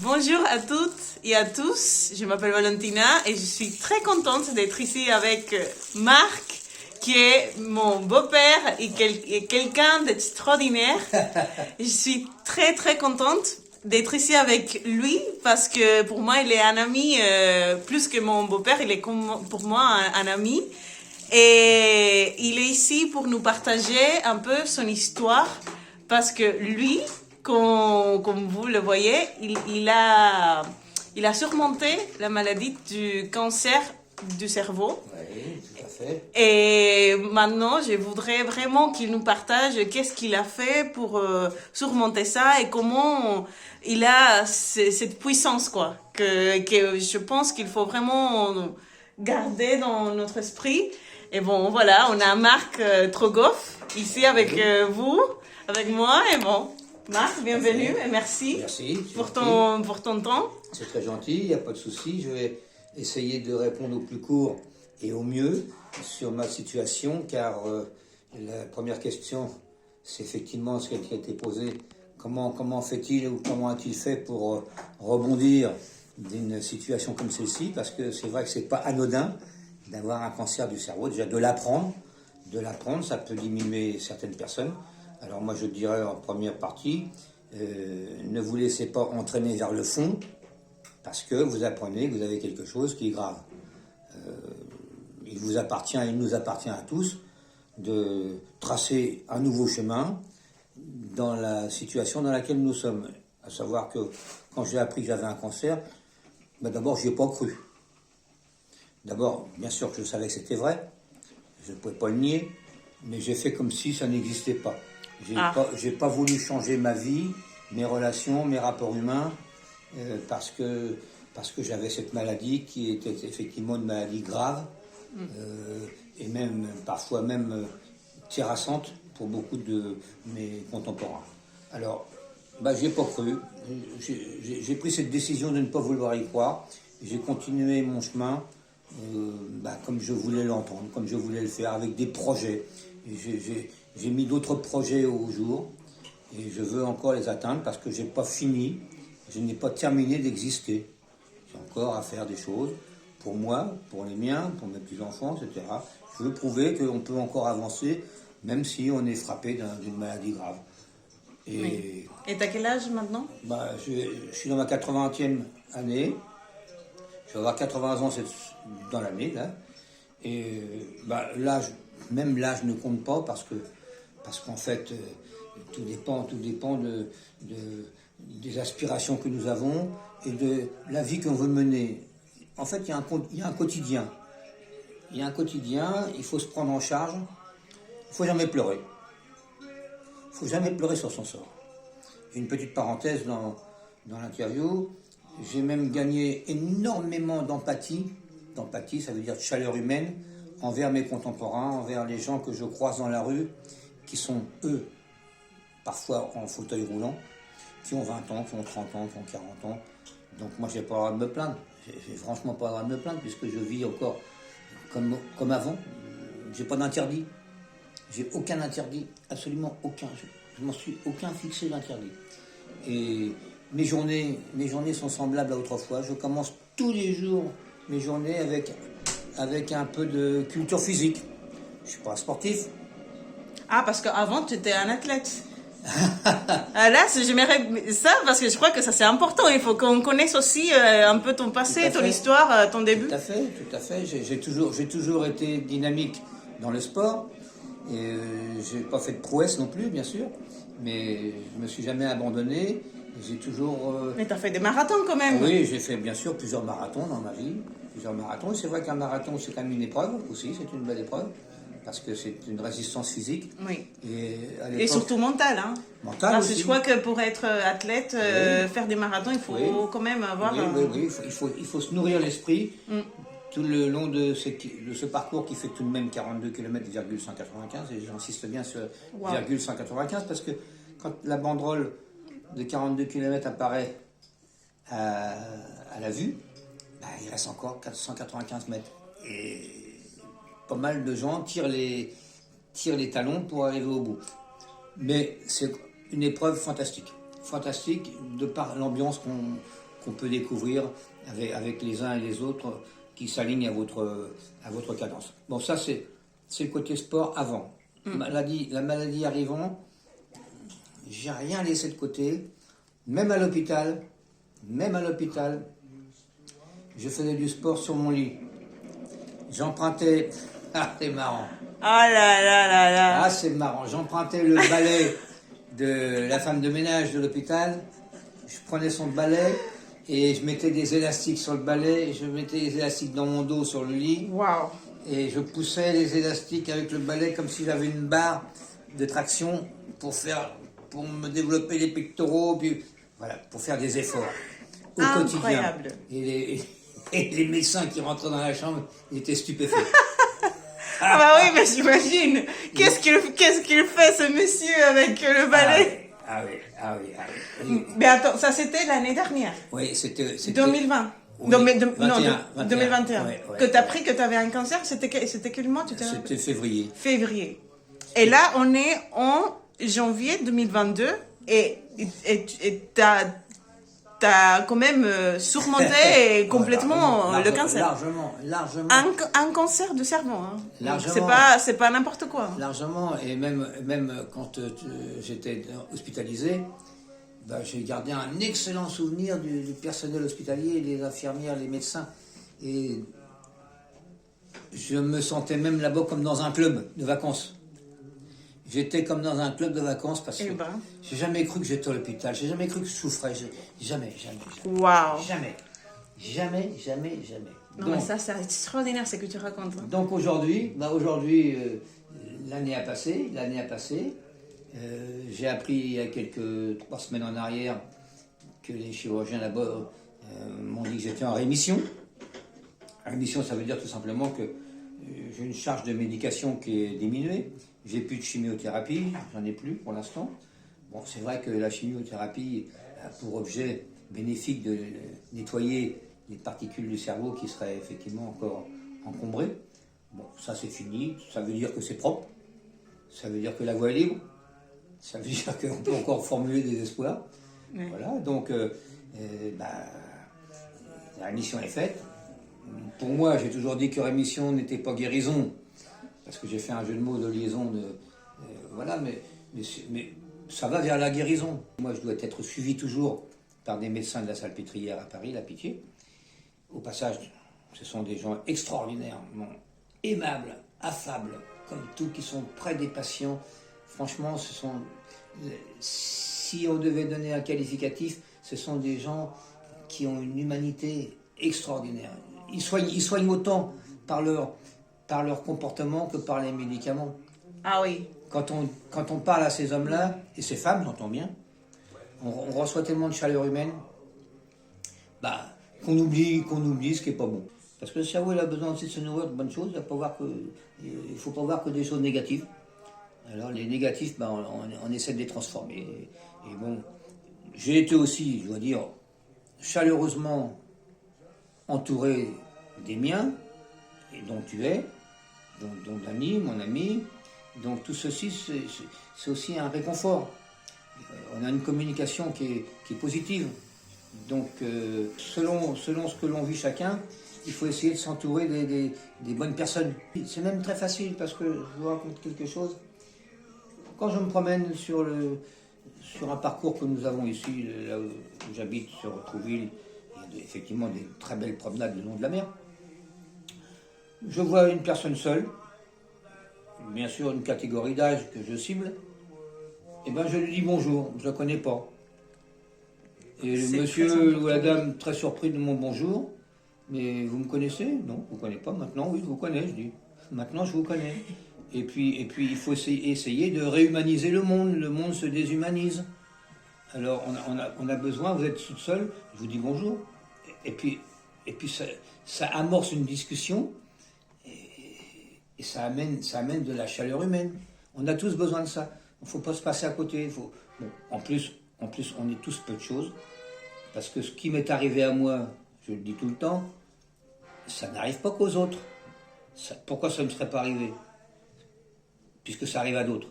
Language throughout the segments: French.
Bonjour à toutes et à tous, je m'appelle Valentina et je suis très contente d'être ici avec Marc, qui est mon beau-père et quelqu'un d'extraordinaire. Je suis très contente d'être ici avec lui parce que pour moi il est un ami, plus que mon beau-père, il est pour moi un ami. Et il est ici pour nous partager un peu son histoire parce que lui, comme vous le voyez, il a surmonté la maladie du cancer du cerveau. Oui, tout à fait. Et maintenant, je voudrais vraiment qu'il nous partage qu'est-ce qu'il a fait pour surmonter ça et comment il a cette puissance, quoi, que je pense qu'il faut vraiment garder dans notre esprit. Et bon, voilà, on a Marc Trogoff ici avec vous, avec moi. Et bon, Marc, bienvenue et merci, pour ton temps. C'est très gentil, il n'y a pas de souci. Je vais essayer de répondre au plus court et au mieux sur ma situation, car la première question, c'est effectivement ce qui a été posé. Comment fait-il ou comment a-t-il fait pour rebondir d'une situation comme celle-ci? Parce que c'est vrai que c'est pas anodin d'avoir un cancer du cerveau. Déjà de l'apprendre, ça peut diminuer certaines personnes. Alors moi je dirais en première partie, ne vous laissez pas entraîner vers le fond, parce que vous apprenez que vous avez quelque chose qui est grave. Il nous appartient à tous de tracer un nouveau chemin dans la situation dans laquelle nous sommes. À savoir que quand j'ai appris que j'avais un cancer, d'abord je n'y ai pas cru. D'abord, bien sûr que je savais que c'était vrai, je ne pouvais pas le nier, mais j'ai fait comme si ça n'existait pas. J'ai pas voulu changer ma vie, mes relations, mes rapports humains, parce que j'avais cette maladie qui était effectivement une maladie grave, et même parfois même terrassante pour beaucoup de mes contemporains. Alors, j'ai pas cru, j'ai pris cette décision de ne pas vouloir y croire, j'ai continué mon chemin comme je voulais l'entendre, comme je voulais le faire, avec des projets. J'ai mis d'autres projets au jour et je veux encore les atteindre parce que j'ai pas fini, je n'ai pas terminé d'exister. J'ai encore à faire des choses pour moi, pour les miens, pour mes petits-enfants, etc. Je veux prouver qu'on peut encore avancer, même si on est frappé d'une maladie grave. Et t'as quel âge maintenant? Je suis dans ma 80e année. Je vais avoir 80 ans dans l'année, là. Et l'âge, même l'âge ne compte pas parce qu'en fait, tout dépend des aspirations que nous avons et de la vie qu'on veut mener. En fait, il y a un quotidien. Il y a un quotidien, il faut se prendre en charge. Il ne faut jamais pleurer. Il ne faut jamais pleurer sur son sort. Une petite parenthèse dans l'interview. J'ai même gagné énormément d'empathie. D'empathie, ça veut dire de chaleur humaine, envers mes contemporains, envers les gens que je croise dans la rue, qui sont, eux, parfois en fauteuil roulant, qui ont 20 ans, qui ont 30 ans, qui ont 40 ans. Donc moi, j'ai pas le droit de me plaindre. J'ai franchement pas le droit de me plaindre, puisque je vis encore comme avant. J'ai pas d'interdit. J'ai aucun interdit, absolument aucun. Je m'en suis aucun fixé d'interdit. Et mes journées sont semblables à autrefois. Je commence tous les jours mes journées avec un peu de culture physique. Je suis pas un sportif. Ah, parce qu'avant, tu étais un athlète. Là, j'aimerais ça parce que je crois que ça c'est important. Il faut qu'on connaisse aussi un peu ton passé, ton histoire, ton début. Tout à fait. J'ai toujours été dynamique dans le sport. Et j'ai pas fait de prouesse non plus, bien sûr. Mais je me suis jamais abandonné. J'ai toujours... Mais tu as fait des marathons quand même. Oui, j'ai fait bien sûr plusieurs marathons dans ma vie. Plusieurs marathons. Et c'est vrai qu'un marathon, c'est quand même une épreuve aussi. C'est une belle épreuve. Parce que c'est une résistance physique. Oui. Et surtout mentale. Hein. Mentale parce aussi. que je crois que pour être athlète, faire des marathons, il faut quand même avoir... Oui. Il faut se nourrir l'esprit. Tout le long de ce parcours qui fait tout de même 42 km,195, et j'insiste bien sur 195 parce que quand la banderole de 42 km apparaît à la vue, il reste encore 495 mètres. Et pas mal de gens tirent les talons pour arriver au bout. Mais c'est une épreuve fantastique de par l'ambiance qu'on peut découvrir avec les uns et les autres qui s'alignent à votre cadence. Bon, ça c'est le côté sport avant. La maladie arrivant, j'ai rien laissé de côté, même à l'hôpital, je faisais du sport sur mon lit. J'empruntais, c'est marrant. Ah là là là là. Ah, c'est marrant. J'empruntais le balai de la femme de ménage de l'hôpital. Je prenais son balai et je mettais des élastiques sur le balai. Je mettais des élastiques dans mon dos sur le lit. Waouh. Et je poussais les élastiques avec le balai comme si j'avais une barre de traction pour me développer les pectoraux, puis voilà, pour faire des efforts au Incroyable. quotidien. Et les médecins qui rentraient dans la chambre, ils étaient stupéfaits. Ah bah oui, mais j'imagine. Qu'est-ce qu'il fait ce monsieur avec le balai? Ah oui. Mais attends, ça c'était l'année dernière. Oui, c'était 2020. Oui, Non, 21. 2021. Ouais. Que tu as appris que tu avais un cancer, c'était quel mois, tu te rappelles? C'était février. Février. Et là, on est en janvier 2022 et t'as quand même surmonté complètement le cancer. Largement. Un cancer de cerveau. Hein. Largement. C'est pas n'importe quoi. Largement, et même quand j'étais hospitalisé, j'ai gardé un excellent souvenir du personnel hospitalier, les infirmières, les médecins. Et je me sentais même là-bas comme dans un club de vacances. J'étais comme dans un club de vacances parce que j'ai jamais cru que j'étais à l'hôpital, j'ai jamais cru que je souffrais, jamais. Waouh. Jamais. Non, mais ça, c'est extraordinaire ce que tu racontes. Hein. Donc aujourd'hui, l'année a passé. J'ai appris il y a 3 semaines en arrière que les chirurgiens là-bas m'ont dit que j'étais en rémission. Rémission, ça veut dire tout simplement que j'ai une charge de médication qui est diminuée. J'ai plus de chimiothérapie, j'en ai plus pour l'instant. Bon, c'est vrai que la chimiothérapie a pour objet bénéfique de nettoyer les particules du cerveau qui seraient effectivement encore encombrées. Bon, ça c'est fini, ça veut dire que c'est propre, ça veut dire que la voie est libre, ça veut dire qu'on peut encore formuler des espoirs. Oui. Voilà, donc la mission est faite. Pour moi, j'ai toujours dit que rémission n'était pas guérison, parce que j'ai fait un jeu de mots de liaison, voilà, mais ça va vers la guérison. Moi, je dois être suivi toujours par des médecins de la Salpêtrière à Paris, la Pitié. Au passage, ce sont des gens extraordinairement aimables, affables, comme tout, qui sont près des patients. Franchement, si on devait donner un qualificatif, ce sont des gens qui ont une humanité extraordinaire. Ils soignent autant par leur comportement que par les médicaments. Ah oui. Quand on parle à ces hommes-là, et ces femmes, j'entends bien, on reçoit tellement de chaleur humaine, qu'on oublie ce qui n'est pas bon. Parce que le cerveau, il a besoin aussi de se nourrir de bonnes choses, il ne faut pas voir que des choses négatives. Alors les négatifs, on essaie de les transformer. Et bon, j'ai été aussi, je dois dire, chaleureusement entouré des miens, et dont tu es, dont Dani, mon ami. Donc tout ceci, c'est aussi un réconfort. On a une communication qui est positive. Donc selon ce que l'on vit chacun, il faut essayer de s'entourer des bonnes personnes. C'est même très facile parce que je vous raconte quelque chose. Quand je me promène sur un parcours que nous avons ici, là où j'habite, sur Trouville, il y a effectivement des très belles promenades le long de la mer. Je vois une personne seule, bien sûr une catégorie d'âge que je cible, et je lui dis bonjour, je ne la connais pas. Et le monsieur ou la dame, très surpris de mon bonjour, mais vous me connaissez? Non, vous ne connaissez pas. Maintenant, oui, je vous connais, je dis. Maintenant, je vous connais. Et puis il faut essayer de réhumaniser le monde se déshumanise. Alors on a besoin, vous êtes toute seule, je vous dis bonjour, et puis ça amorce une discussion, et ça amène de la chaleur humaine. On a tous besoin de ça, il ne faut pas se passer à côté. En plus, on est tous peu de choses, parce que ce qui m'est arrivé à moi, je le dis tout le temps, ça n'arrive pas qu'aux autres. Pourquoi ça ne me serait pas arrivé ? Puisque ça arrive à d'autres.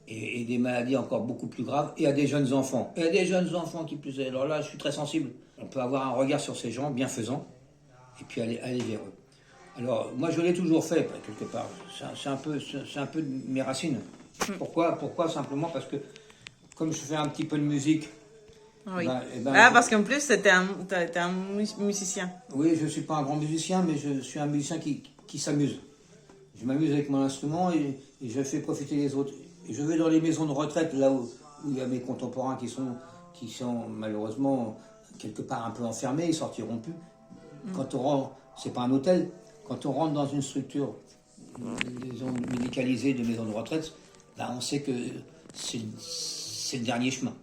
et des maladies encore beaucoup plus graves, et à des jeunes enfants. Et à des jeunes enfants qui plus est. Alors là, je suis très sensible. On peut avoir un regard sur ces gens bienfaisant, et puis aller vers eux. Alors, moi, je l'ai toujours fait, quelque part. C'est un peu de mes racines. Pourquoi Simplement parce que, comme je fais un petit peu de musique... Oui. Parce qu'en plus, t'es un musicien. Oui, je ne suis pas un grand musicien, mais je suis un musicien qui s'amuse. Je m'amuse avec mon instrument et je fais profiter les autres. Et je vais dans les maisons de retraite, là où il y a mes contemporains qui sont malheureusement quelque part un peu enfermés, ils ne sortiront plus. Quand on rentre, c'est pas un hôtel, quand on rentre dans une structure médicalisée de maison de retraite, là, on sait que c'est le dernier chemin.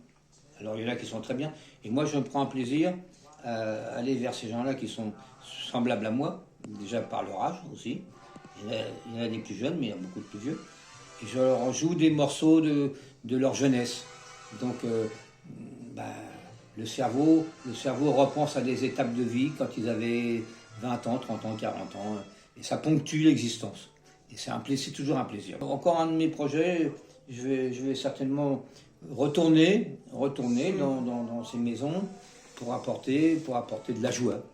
Alors il y en a qui sont très bien, et moi je me prends un plaisir à aller vers ces gens-là qui sont semblables à moi, déjà par leur âge aussi. Il y en a des plus jeunes, mais il y a beaucoup de plus vieux. Et je leur joue des morceaux de leur jeunesse. Donc le cerveau repense à des étapes de vie quand ils avaient 20 ans, 30 ans, 40 ans, et ça ponctue l'existence. Et c'est toujours un plaisir. Encore un de mes projets, je vais certainement retourner dans ces maisons pour apporter de la joie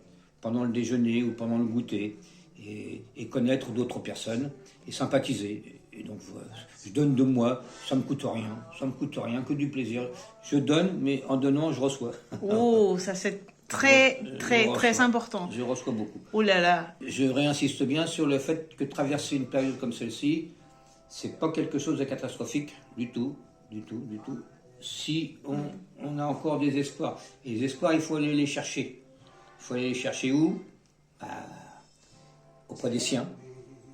pendant le déjeuner ou pendant le goûter et connaître d'autres personnes et sympathiser. Et donc je donne de moi, ça me coûte rien, que du plaisir. Je donne, mais en donnant, je reçois. Oh, ça c'est très important. Je reçois beaucoup. Oh là là. Je réinsiste bien sur le fait que traverser une période comme celle-ci, c'est pas quelque chose de catastrophique du tout. Si on a encore des espoirs. Et les espoirs, il faut aller les chercher. Il faut aller les chercher où ? Auprès des siens,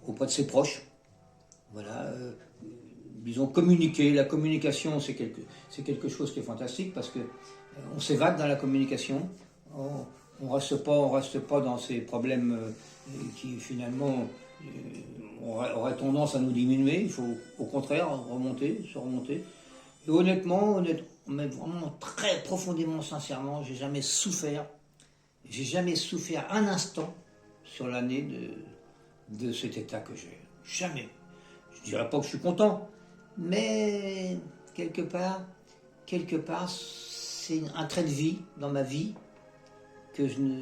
auprès de ses proches. Voilà. Disons, communiquer. La communication, c'est quelque chose qui est fantastique parce que on s'évade dans la communication. On reste pas dans ces problèmes qui finalement auraient tendance à nous diminuer. Il faut au contraire se remonter. Et honnêtement, mais vraiment très profondément, sincèrement, j'ai jamais souffert un instant sur l'année de cet état que j'ai. Jamais. Je dirais pas que je suis content, mais quelque part, c'est un trait de vie dans ma vie que je ne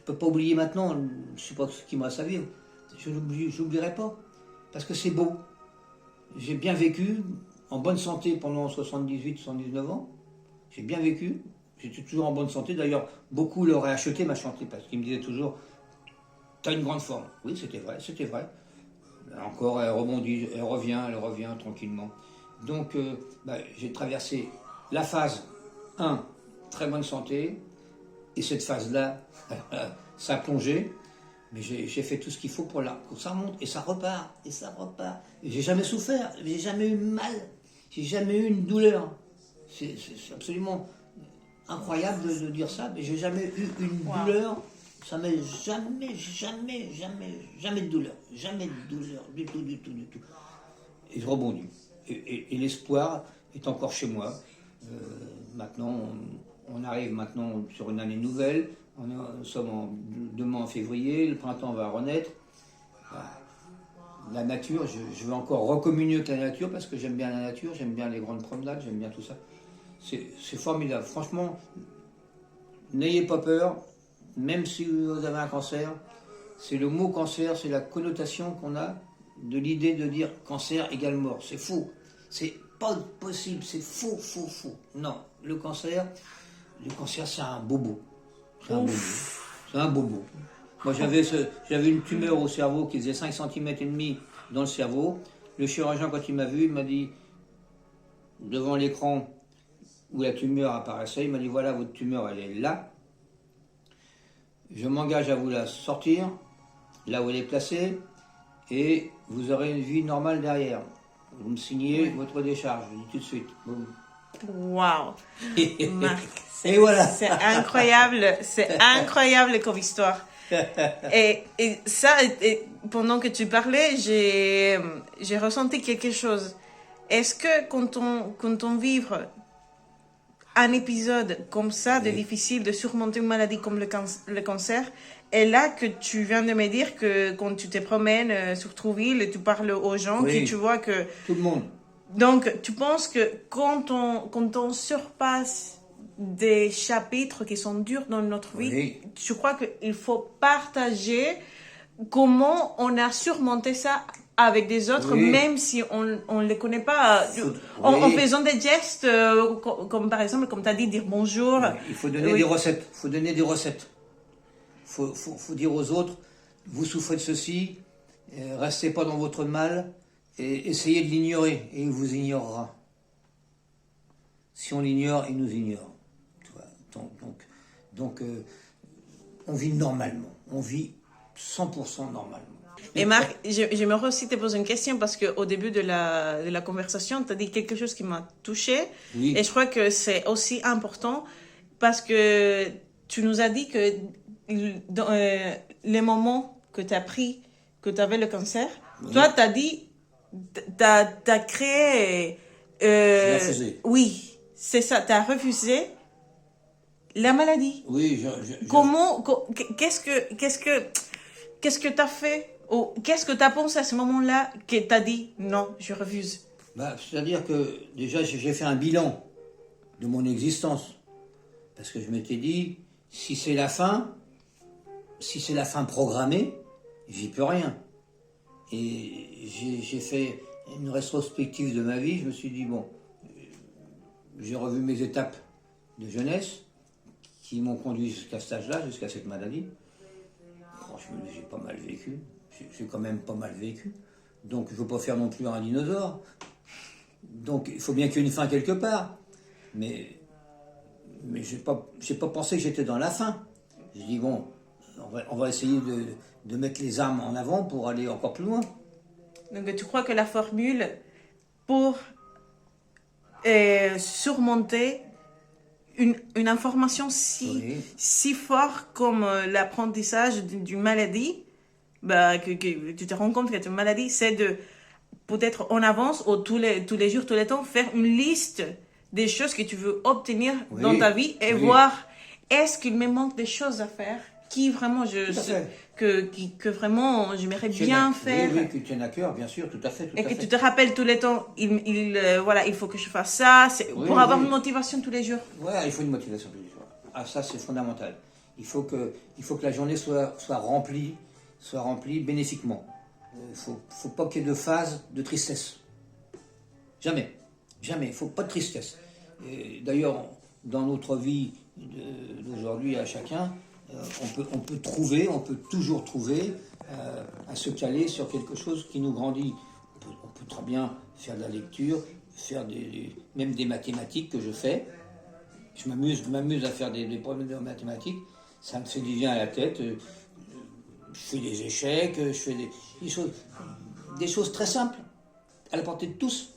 peux pas oublier maintenant. Je ne sais pas ce qui me reste à vivre. Je n'oublierai pas, parce que c'est beau. J'ai bien vécu, en bonne santé pendant 78-79 ans. J'ai bien vécu, j'étais toujours en bonne santé. D'ailleurs, beaucoup l'auraient acheté ma santé, parce qu'ils me disaient toujours « T'as une grande forme ». Oui, c'était vrai. Encore, elle rebondit, elle revient tranquillement. Donc, j'ai traversé la phase 1, très bonne santé, et cette phase-là, ça a plongé. Mais j'ai fait tout ce qu'il faut pour que ça remonte, et ça repart. Et j'ai jamais souffert, j'ai jamais eu mal, j'ai jamais eu une douleur. C'est absolument incroyable de dire ça, mais j'ai jamais eu une douleur. Ça m'est jamais de douleur. Jamais de douleur, du tout. Et je rebondis. Et l'espoir est encore chez moi. Maintenant, on arrive maintenant sur une année nouvelle. Nous sommes demain en février, le printemps va renaître. La nature, je veux encore recommunier avec la nature parce que j'aime bien la nature, j'aime bien les grandes promenades, j'aime bien tout ça. C'est formidable. Franchement, n'ayez pas peur, même si vous avez un cancer. C'est le mot cancer, c'est la connotation qu'on a de l'idée de dire cancer égale mort. C'est faux. C'est pas possible, c'est faux. Non, le cancer, c'est un bobo. C'est un bobo. Moi, j'avais une tumeur au cerveau qui faisait 5,5 cm dans le cerveau. Le chirurgien, quand il m'a vu, il m'a dit, devant l'écran où la tumeur apparaissait, il m'a dit, voilà, votre tumeur, elle est là. Je m'engage à vous la sortir, là où elle est placée, et vous aurez une vie normale derrière. Vous me signez votre décharge, je dis tout de suite. Boum. Waouh. Marc, et voilà. C'est incroyable comme histoire. Et ça, pendant que tu parlais, j'ai ressenti quelque chose. Est-ce que quand on vit un épisode comme ça, de difficile, de surmonter une maladie comme le cancer, et là que tu viens de me dire que quand tu te promènes sur Trouville et tu parles aux gens, oui, tu vois que... Tout le monde. Donc, tu penses que quand on surpasse des chapitres qui sont durs dans notre vie, Oui. je crois qu'il faut partager comment on a surmonté ça avec des autres, Oui. même si on ne les connaît pas, en faisant des gestes, comme par exemple, comme tu as dit, dire bonjour. Il faut donner des recettes. Il faut donner des recettes. Faut dire aux autres, vous souffrez de ceci, restez pas dans votre mal, et essayez de l'ignorer, et il vous ignorera. Si on l'ignore, il nous ignore. Tu vois. Donc, on vit normalement. On vit 100% normalement. Et Marc, j'aimerais aussi te poser une question parce qu'au début de la conversation, tu as dit quelque chose qui m'a touchée. Oui. Et je crois que c'est aussi important parce que tu nous as dit que dans les moments que tu as pris, que tu avais le cancer, Oui. toi, tu as dit, tu as créé... J'ai refusé. Oui, c'est ça, tu as refusé la maladie. Oui, Comment, qu'est-ce que tu as fait ou qu'est-ce que tu as pensé à ce moment-là que tu as dit non, je refuse? C'est-à-dire que déjà j'ai fait un bilan de mon existence. Parce que je m'étais dit, si c'est la fin programmée, j'y peux rien. Et j'ai fait une rétrospective de ma vie, je me suis dit, bon, j'ai revu mes étapes de jeunesse qui m'ont conduit jusqu'à cet âge-là, jusqu'à cette maladie. Franchement, j'ai pas mal vécu. J'ai quand même pas mal vécu. Donc, je ne veux pas faire non plus un dinosaure. Donc, il faut bien qu'il y ait une fin quelque part. Mais je n'ai pas pensé que j'étais dans la fin. Je dis, bon, on va essayer de mettre les armes en avant pour aller encore plus loin. Donc, tu crois que la formule pour surmonter une information si forte comme l'apprentissage d'une maladie, que tu te rends compte que c'est une maladie, c'est de peut-être en avance ou tous les jours, tous les temps, faire une liste des choses que tu veux obtenir dans ta vie et voir est-ce qu'il me manque des choses à faire qui vraiment que vraiment j'aimerais bien faire. Oui, que tu tiennes à cœur, bien sûr, tout à fait. Et que tu te rappelles tous les temps, il faut que je fasse ça, pour avoir une motivation tous les jours. Voilà, il faut une motivation tous les jours. Ah, ça, c'est fondamental. Il faut que la journée soit remplie bénéfiquement. Il faut pas qu'il y ait de phase de tristesse. Jamais. Il ne faut pas de tristesse. D'ailleurs, dans notre vie d'aujourd'hui à chacun, on peut toujours trouver à se caler sur quelque chose qui nous grandit. On peut très bien faire de la lecture, faire même des mathématiques que je fais. Je m'amuse à faire des problèmes de mathématiques. Ça me fait du bien à la tête. Je fais des échecs, je fais des choses très simples, à la portée de tous,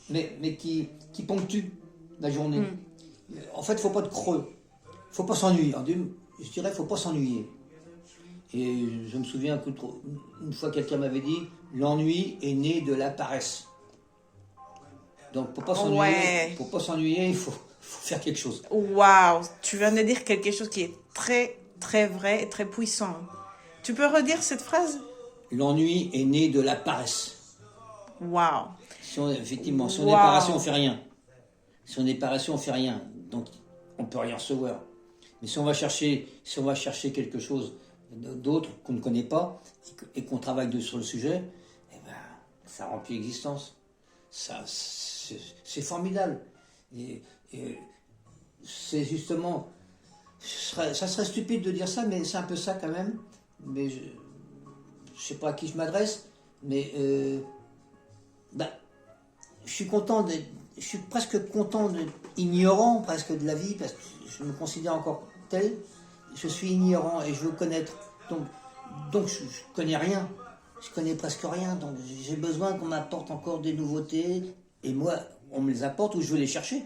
mais qui ponctuent la journée. En fait, il ne faut pas de creux. Il ne faut pas s'ennuyer. Je dirais, il ne faut pas s'ennuyer. Et je me souviens qu'une fois, quelqu'un m'avait dit, l'ennui est né de la paresse. Donc, pour pas s'ennuyer, il faut faire quelque chose. Waouh, tu viens de dire quelque chose qui est très, très vrai et très puissant. Tu peux redire cette phrase? L'ennui est né de la paresse. Waouh. Si on est paresseux, on fait rien. Si on est paresseux, on fait rien. Donc, on peut rien recevoir. Mais si on va chercher quelque chose d'autre qu'on ne connaît pas et qu'on travaille sur le sujet, ça remplit l'existence. Ça, c'est formidable. Et c'est justement, ça serait stupide de dire ça, mais c'est un peu ça quand même. Mais je sais pas à qui je m'adresse, mais je suis presque content ignorant presque de la vie, parce que je me considère encore tel. Je suis ignorant et je veux connaître. Donc je connais rien. Je connais presque rien. Donc j'ai besoin qu'on m'apporte encore des nouveautés. Et moi, on me les apporte ou je vais les chercher.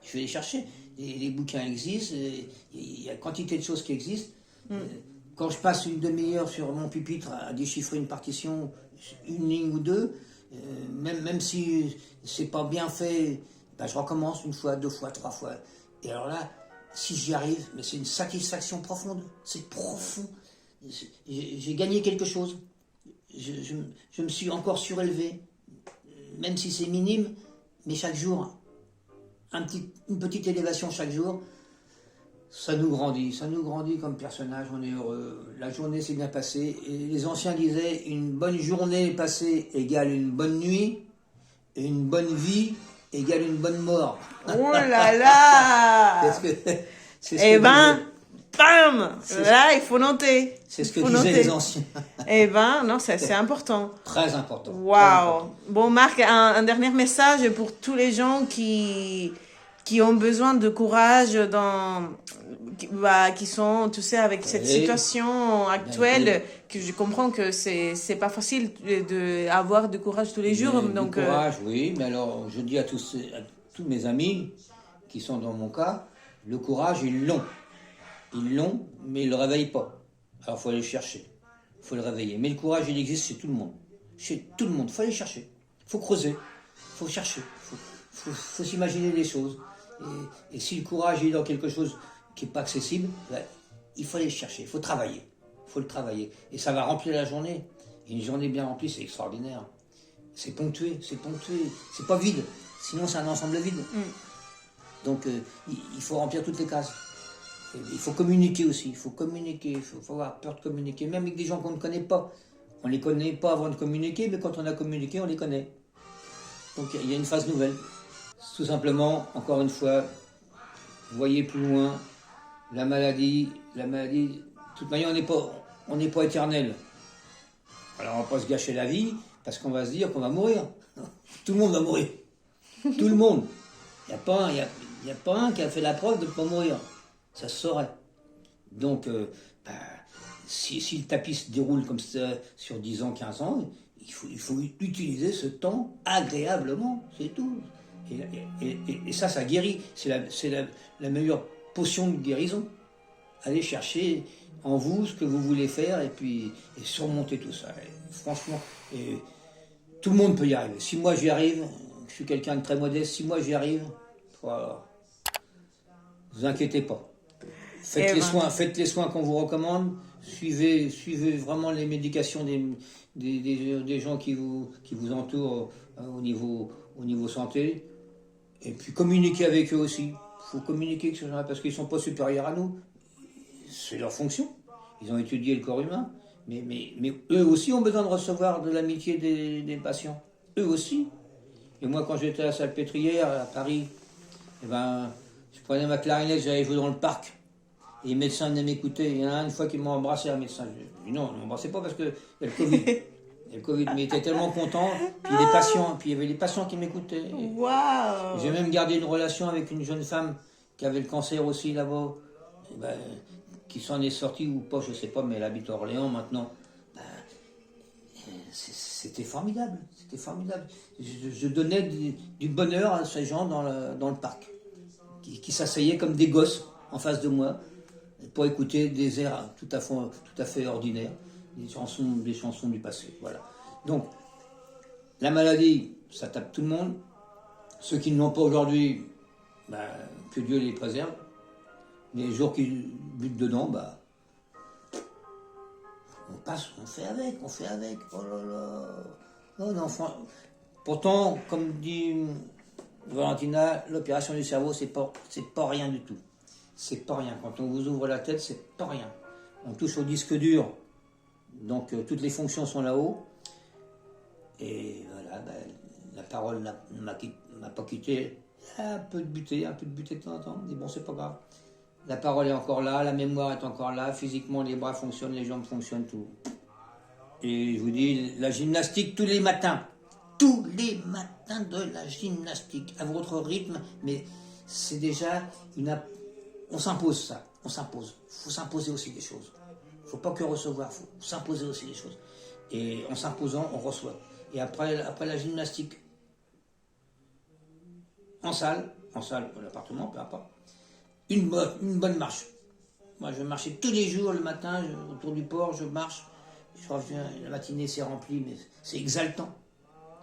Je vais les chercher. Et les bouquins existent. Il y a quantité de choses qui existent. Quand je passe une demi-heure sur mon pupitre à déchiffrer une partition, une ligne ou deux, même si c'est pas bien fait, je recommence une fois, deux fois, trois fois. Et alors là, si j'y arrive, mais c'est une satisfaction profonde. C'est profond. J'ai gagné quelque chose. Je me suis encore surélevé. même si c'est minime, mais chaque jour, une petite élévation chaque jour, ça nous grandit comme personnage, on est heureux, la journée s'est bien passée, et les anciens disaient, une bonne journée passée égale une bonne nuit, et une bonne vie égale une bonne mort. Oh là là! C'est Eh ben, bam! Là, il faut noter. C'est ce que disaient les anciens. Eh ben, non, c'est important. Très important. Waouh! Bon, Marc, un dernier message pour tous les gens qui ont besoin de courage qui sont, tu sais, avec cette situation actuelle, que je comprends que c'est pas facile d'avoir du courage tous les jours. Donc, du courage, oui, mais alors je dis à tous mes amis qui sont dans mon cas, le courage, ils l'ont. Ils l'ont, mais ils ne le réveillent pas. Alors il faut aller le chercher, il faut le réveiller. Mais le courage, il existe chez tout le monde. Chez tout le monde, il faut aller chercher. Il faut creuser, il faut chercher, il faut s'imaginer les choses. Et si le courage est dans quelque chose qui n'est pas accessible, ben, il faut aller le chercher, il faut travailler. Il faut le travailler. Et ça va remplir la journée. Et une journée bien remplie, c'est extraordinaire. C'est ponctué. C'est pas vide. Sinon, c'est un ensemble vide. Donc, il faut remplir toutes les cases. Il faut communiquer aussi. Il faut avoir peur de communiquer. Même avec des gens qu'on ne connaît pas. On ne les connaît pas avant de communiquer, mais quand on a communiqué, on les connaît. Donc, il y a une phase nouvelle. Tout simplement, encore une fois, voyez plus loin. La maladie, de toute manière, on n'est pas éternel. Alors on va pas se gâcher la vie, parce qu'on va se dire qu'on va mourir. Tout le monde va mourir. Tout le monde. Il n'y a pas un qui a fait la preuve de ne pas mourir. Ça se saurait. Donc, si le tapis se déroule comme ça sur 10 ans, 15 ans, il faut utiliser ce temps agréablement, c'est tout. Et ça guérit. C'est la meilleure potion de guérison. Allez chercher en vous ce que vous voulez faire et surmonter tout ça. Et franchement, tout le monde peut y arriver. Si moi j'y arrive, je suis quelqu'un de très modeste, si moi j'y arrive, voilà, vous inquiétez pas. Faites les soins qu'on vous recommande, suivez vraiment les médications des gens qui vous entourent au niveau santé. Et puis communiquer avec eux aussi. Il faut communiquer avec ces gens-là parce qu'ils ne sont pas supérieurs à nous. C'est leur fonction. Ils ont étudié le corps humain. Mais eux aussi ont besoin de recevoir de l'amitié des patients. Eux aussi. Et moi, quand j'étais à la Salpêtrière, à Paris, je prenais ma clarinette, j'allais jouer dans le parc. Et les médecins venaient m'écouter. Il y en a une fois qui m'a embrassé, un médecin. Je dis non, ne m'embrassez pas parce qu'il y a le Covid. Le Covid, mais il était tellement content. Puis il y avait les patients qui m'écoutaient. Waouh! J'ai même gardé une relation avec une jeune femme qui avait le cancer aussi là-bas, qui s'en est sortie ou pas, je sais pas, mais elle habite à Orléans maintenant. C'était formidable, Je donnais du bonheur à ces gens dans le parc, qui s'asseyaient comme des gosses en face de moi pour écouter des airs tout à fait ordinaires. Des chansons du passé, voilà. Donc, la maladie, ça tape tout le monde. Ceux qui ne l'ont pas aujourd'hui, que Dieu les préserve. Les jours qui butent dedans, on fait avec. Oh là là. Non, pourtant, comme dit Valentina, l'opération du cerveau, c'est pas rien du tout. C'est pas rien. Quand on vous ouvre la tête, c'est pas rien. On touche au disque dur. Donc toutes les fonctions sont là-haut. Et voilà, la parole ne m'a pas quitté. Un peu de butée de temps en temps. Mais bon, c'est pas grave. La parole est encore là, la mémoire est encore là. Physiquement, les bras fonctionnent, les jambes fonctionnent, tout. Et je vous dis, la gymnastique tous les matins. Tous les matins de la gymnastique. À votre rythme, mais c'est déjà on s'impose ça. On s'impose. Il faut s'imposer aussi des choses. Il ne faut pas que recevoir, il faut s'imposer aussi les choses. Et en s'imposant, on reçoit. Et après la gymnastique, en salle, ou l'appartement, peu importe, une bonne marche. Moi, je marchais tous les jours le matin, autour du port, je marche. Je reviens, la matinée s'est remplie, mais c'est exaltant.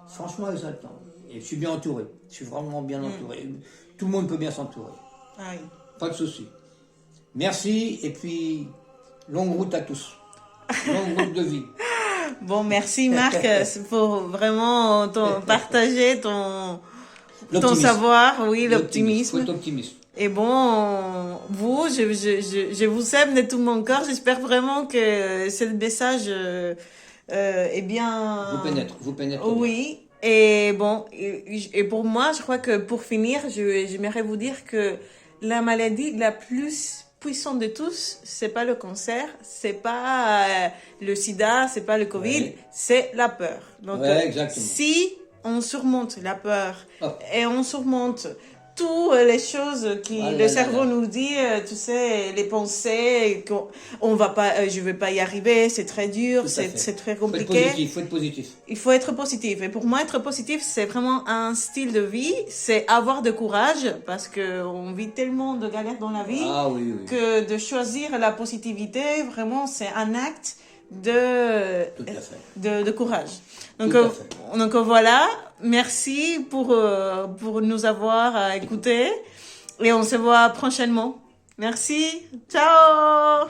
Franchement exaltant. Et je suis bien entouré. Je suis vraiment bien entouré. Tout le monde peut bien s'entourer. Aïe. Pas de souci. Merci, et puis longue route à tous. Longue route de vie. Bon, merci Marc pour vraiment partager ton savoir, oui, l'optimisme. Faut être optimiste. Et bon, vous, je vous aime de tout mon cœur. J'espère vraiment que ce message est bien... Vous pénètre. Oui. Et bon, et pour moi, je crois que pour finir, j'aimerais vous dire que la maladie la plus puissante de tous, c'est pas le cancer, c'est pas le sida, c'est pas le Covid, c'est la peur. Donc, exactement. si on surmonte la peur et on surmonte toutes les choses que le cerveau nous dit, tu sais, les pensées, on va pas, je vais pas y arriver, c'est très dur, c'est très compliqué. Faut être positif. Il faut être positif. Et pour moi, être positif, c'est vraiment un style de vie, c'est avoir de courage, parce que on vit tellement de galères dans la vie, que de choisir la positivité, vraiment, c'est un acte de courage. Donc voilà, merci pour nous avoir écoutés et on se voit prochainement. Merci, ciao.